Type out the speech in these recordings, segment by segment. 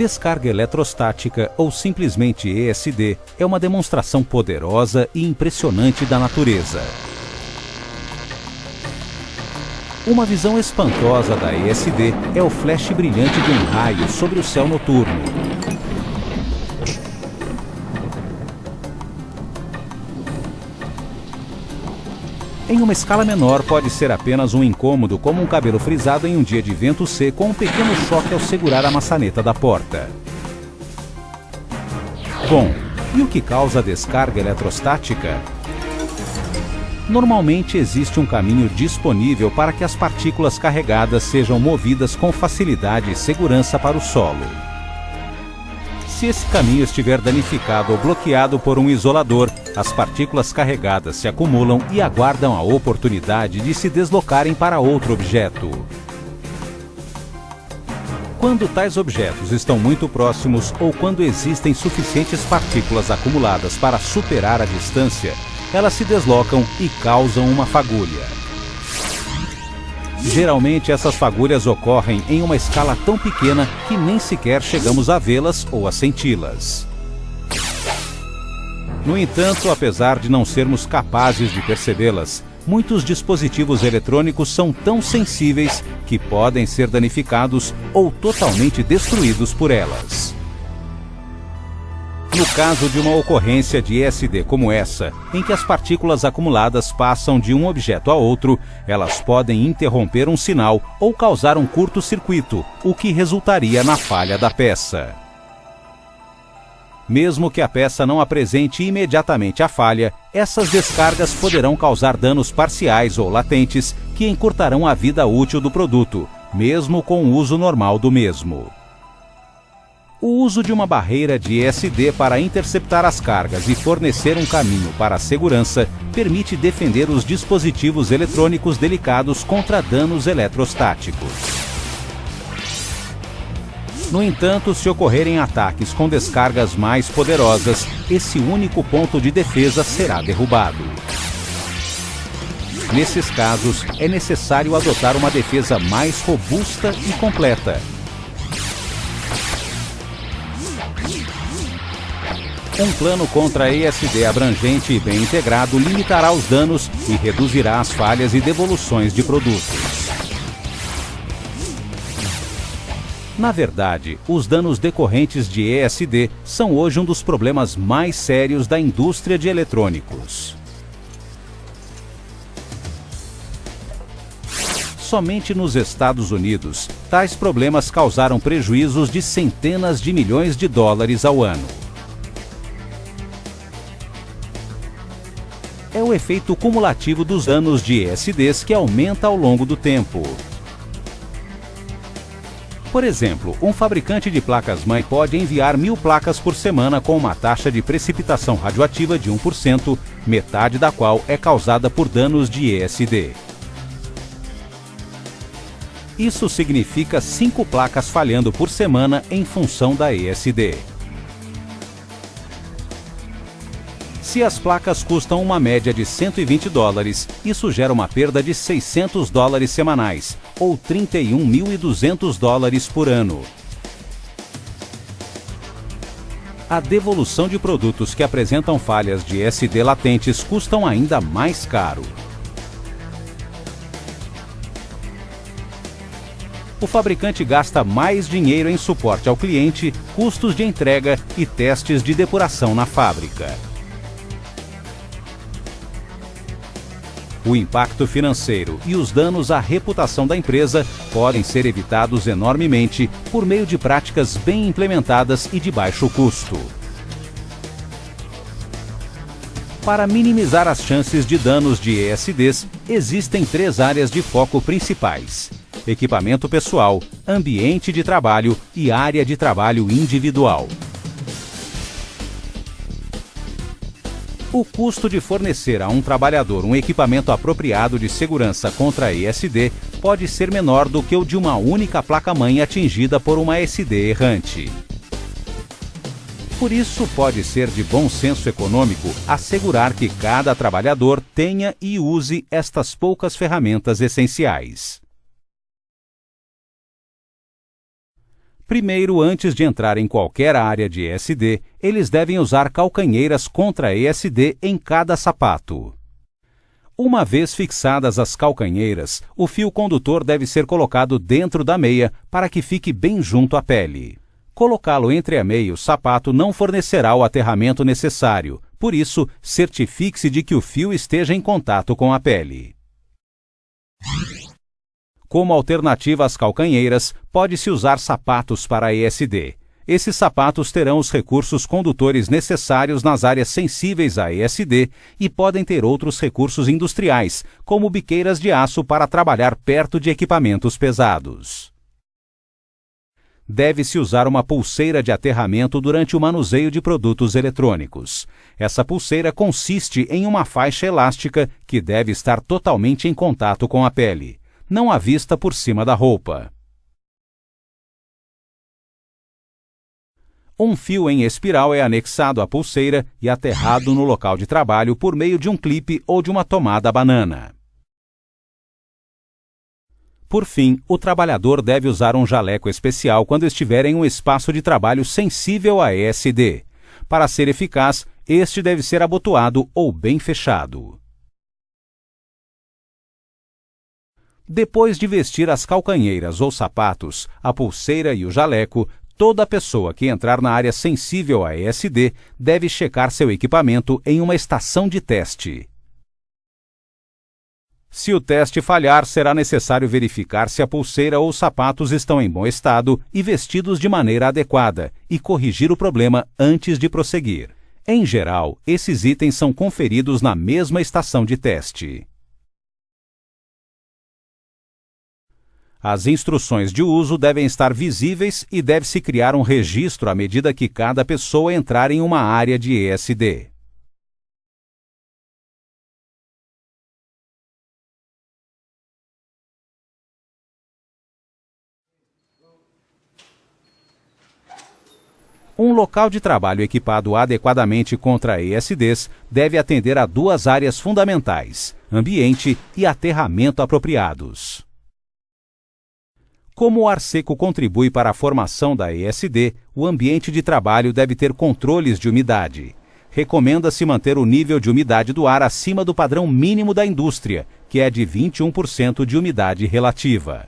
Descarga eletrostática, ou simplesmente ESD, é uma demonstração poderosa e impressionante da natureza. Uma visão espantosa da ESD é o flash brilhante de um raio sobre o céu noturno. Em uma escala menor, pode ser apenas um incômodo, como um cabelo frisado em um dia de vento seco ou um pequeno choque ao segurar a maçaneta da porta. Bom, e o que causa a descarga eletrostática? Normalmente existe um caminho disponível para que as partículas carregadas sejam movidas com facilidade e segurança para o solo. Se esse caminho estiver danificado ou bloqueado por um isolador, as partículas carregadas se acumulam e aguardam a oportunidade de se deslocarem para outro objeto. Quando tais objetos estão muito próximos ou quando existem suficientes partículas acumuladas para superar a distância, elas se deslocam e causam uma fagulha. Geralmente essas fagulhas ocorrem em uma escala tão pequena que nem sequer chegamos a vê-las ou a senti-las. No entanto, apesar de não sermos capazes de percebê-las, muitos dispositivos eletrônicos são tão sensíveis que podem ser danificados ou totalmente destruídos por elas. No caso de uma ocorrência de ESD como essa, em que as partículas acumuladas passam de um objeto a outro, elas podem interromper um sinal ou causar um curto-circuito, o que resultaria na falha da peça. Mesmo que a peça não apresente imediatamente a falha, essas descargas poderão causar danos parciais ou latentes que encurtarão a vida útil do produto, mesmo com o uso normal do mesmo. O uso de uma barreira de ESD para interceptar as cargas e fornecer um caminho para a segurança permite defender os dispositivos eletrônicos delicados contra danos eletrostáticos. No entanto, se ocorrerem ataques com descargas mais poderosas, esse único ponto de defesa será derrubado. Nesses casos, é necessário adotar uma defesa mais robusta e completa. Um plano contra ESD abrangente e bem integrado limitará os danos e reduzirá as falhas e devoluções de produtos. Na verdade, os danos decorrentes de ESD são hoje um dos problemas mais sérios da indústria de eletrônicos. Somente nos Estados Unidos, tais problemas causaram prejuízos de centenas de milhões de dólares ao ano. É o efeito cumulativo dos danos de ESDs que aumenta ao longo do tempo. Por exemplo, um fabricante de placas-mãe pode enviar 1000 placas por semana com uma taxa de precipitação radioativa de 1%, metade da qual é causada por danos de ESD. Isso significa 5 placas falhando por semana em função da ESD. Se as placas custam uma média de $120, isso gera uma perda de $600 semanais, ou $31.200 por ano. A devolução de produtos que apresentam falhas de ESD latentes custam ainda mais caro. O fabricante gasta mais dinheiro em suporte ao cliente, custos de entrega e testes de depuração na fábrica. O impacto financeiro e os danos à reputação da empresa podem ser evitados enormemente por meio de práticas bem implementadas e de baixo custo. Para minimizar as chances de danos de ESDs, existem 3 áreas de foco principais: equipamento pessoal, ambiente de trabalho e área de trabalho individual. O custo de fornecer a um trabalhador um equipamento apropriado de segurança contra ESD pode ser menor do que o de uma única placa-mãe atingida por uma ESD errante. Por isso, pode ser de bom senso econômico assegurar que cada trabalhador tenha e use estas poucas ferramentas essenciais. Primeiro, antes de entrar em qualquer área de ESD, eles devem usar calcanheiras contra ESD em cada sapato. Uma vez fixadas as calcanheiras, o fio condutor deve ser colocado dentro da meia para que fique bem junto à pele. Colocá-lo entre a meia e o sapato não fornecerá o aterramento necessário, por isso, certifique-se de que o fio esteja em contato com a pele. Como alternativa às calcanheiras, pode-se usar sapatos para ESD. Esses sapatos terão os recursos condutores necessários nas áreas sensíveis a ESD e podem ter outros recursos industriais, como biqueiras de aço para trabalhar perto de equipamentos pesados. Deve-se usar uma pulseira de aterramento durante o manuseio de produtos eletrônicos. Essa pulseira consiste em uma faixa elástica que deve estar totalmente em contato com a pele, não à vista por cima da roupa. Um fio em espiral é anexado à pulseira e aterrado no local de trabalho por meio de um clipe ou de uma tomada banana. Por fim, o trabalhador deve usar um jaleco especial quando estiver em um espaço de trabalho sensível a ESD. Para ser eficaz, este deve ser abotoado ou bem fechado. Depois de vestir as calcanheiras ou sapatos, a pulseira e o jaleco, toda pessoa que entrar na área sensível a ESD deve checar seu equipamento em uma estação de teste. Se o teste falhar, será necessário verificar se a pulseira ou os sapatos estão em bom estado e vestidos de maneira adequada e corrigir o problema antes de prosseguir. Em geral, esses itens são conferidos na mesma estação de teste. As instruções de uso devem estar visíveis e deve-se criar um registro à medida que cada pessoa entrar em uma área de ESD. Um local de trabalho equipado adequadamente contra ESDs deve atender a duas áreas fundamentais: ambiente e aterramento apropriados. Como o ar seco contribui para a formação da ESD, o ambiente de trabalho deve ter controles de umidade. Recomenda-se manter o nível de umidade do ar acima do padrão mínimo da indústria, que é de 21% de umidade relativa.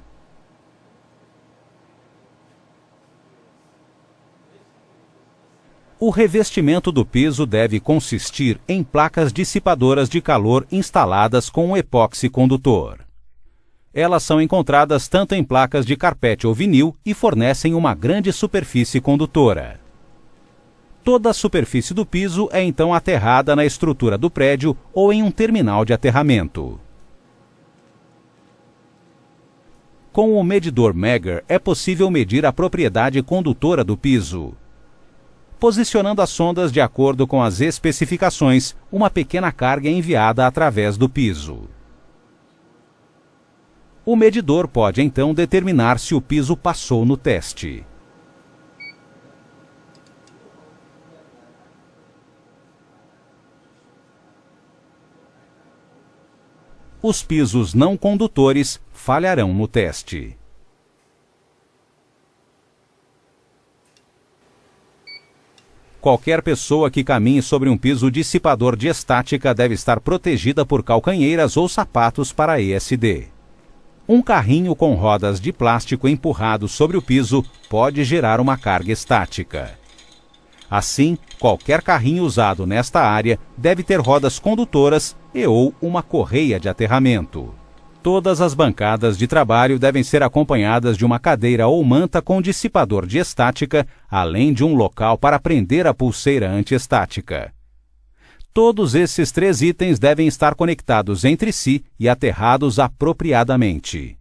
O revestimento do piso deve consistir em placas dissipadoras de calor instaladas com um epóxi condutor. Elas são encontradas tanto em placas de carpete ou vinil e fornecem uma grande superfície condutora. Toda a superfície do piso é então aterrada na estrutura do prédio ou em um terminal de aterramento. Com o medidor Megger é possível medir a propriedade condutora do piso. Posicionando as sondas de acordo com as especificações, uma pequena carga é enviada através do piso. O medidor pode então determinar se o piso passou no teste. Os pisos não condutores falharão no teste. Qualquer pessoa que caminhe sobre um piso dissipador de estática deve estar protegida por calcanheiras ou sapatos para ESD. Um carrinho com rodas de plástico empurrado sobre o piso pode gerar uma carga estática. Assim, qualquer carrinho usado nesta área deve ter rodas condutoras ou uma correia de aterramento. Todas as bancadas de trabalho devem ser acompanhadas de uma cadeira ou manta com dissipador de estática, além de um local para prender a pulseira antiestática. Todos esses três itens devem estar conectados entre si e aterrados apropriadamente.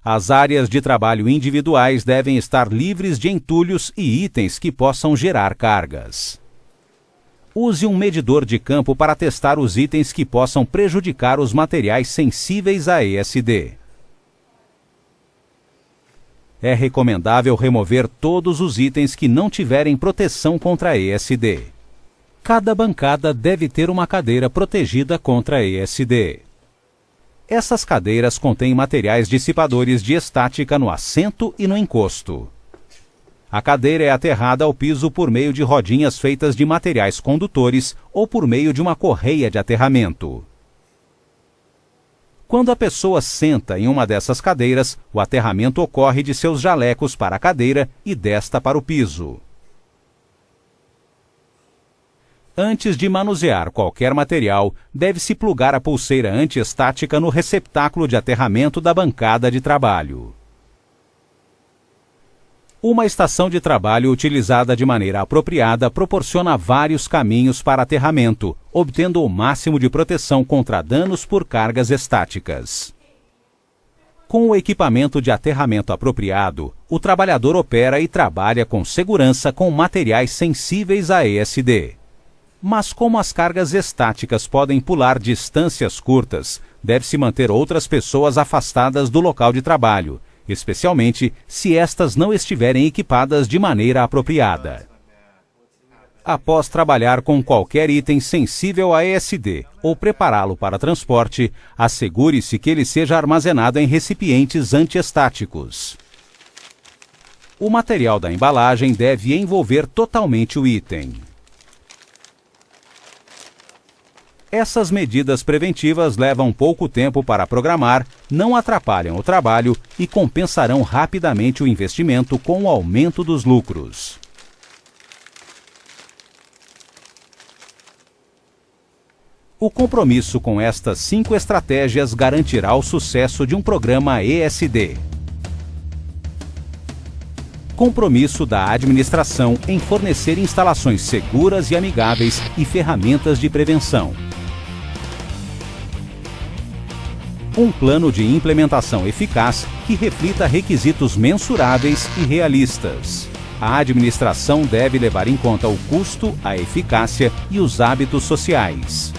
As áreas de trabalho individuais devem estar livres de entulhos e itens que possam gerar cargas. Use um medidor de campo para testar os itens que possam prejudicar os materiais sensíveis a ESD. É recomendável remover todos os itens que não tiverem proteção contra ESD. Cada bancada deve ter uma cadeira protegida contra ESD. Essas cadeiras contêm materiais dissipadores de estática no assento e no encosto. A cadeira é aterrada ao piso por meio de rodinhas feitas de materiais condutores ou por meio de uma correia de aterramento. Quando a pessoa senta em uma dessas cadeiras, o aterramento ocorre de seus jalecos para a cadeira e desta para o piso. Antes de manusear qualquer material, deve-se plugar a pulseira antiestática no receptáculo de aterramento da bancada de trabalho. Uma estação de trabalho utilizada de maneira apropriada proporciona vários caminhos para aterramento, obtendo o máximo de proteção contra danos por cargas estáticas. Com o equipamento de aterramento apropriado, o trabalhador opera e trabalha com segurança com materiais sensíveis a ESD. Mas como as cargas estáticas podem pular distâncias curtas, deve-se manter outras pessoas afastadas do local de trabalho, especialmente se estas não estiverem equipadas de maneira apropriada. Após trabalhar com qualquer item sensível a ESD ou prepará-lo para transporte, assegure-se que ele seja armazenado em recipientes antiestáticos. O material da embalagem deve envolver totalmente o item. Essas medidas preventivas levam pouco tempo para programar, não atrapalham o trabalho e compensarão rapidamente o investimento com o aumento dos lucros. O compromisso com estas 5 estratégias garantirá o sucesso de um programa ESD. Compromisso da administração em fornecer instalações seguras e amigáveis e ferramentas de prevenção. Um plano de implementação eficaz que reflita requisitos mensuráveis e realistas. A administração deve levar em conta o custo, a eficácia e os hábitos sociais.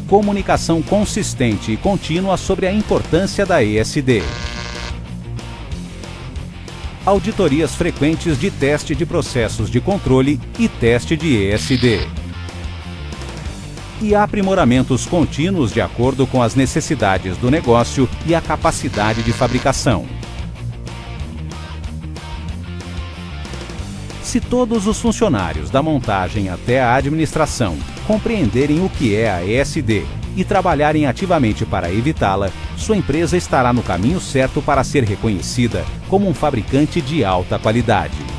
Comunicação consistente e contínua sobre a importância da ESD. Auditorias frequentes de teste de processos de controle e teste de ESD. E aprimoramentos contínuos de acordo com as necessidades do negócio e a capacidade de fabricação. Se todos os funcionários da montagem até a administração compreenderem o que é a ESD e trabalharem ativamente para evitá-la, sua empresa estará no caminho certo para ser reconhecida como um fabricante de alta qualidade.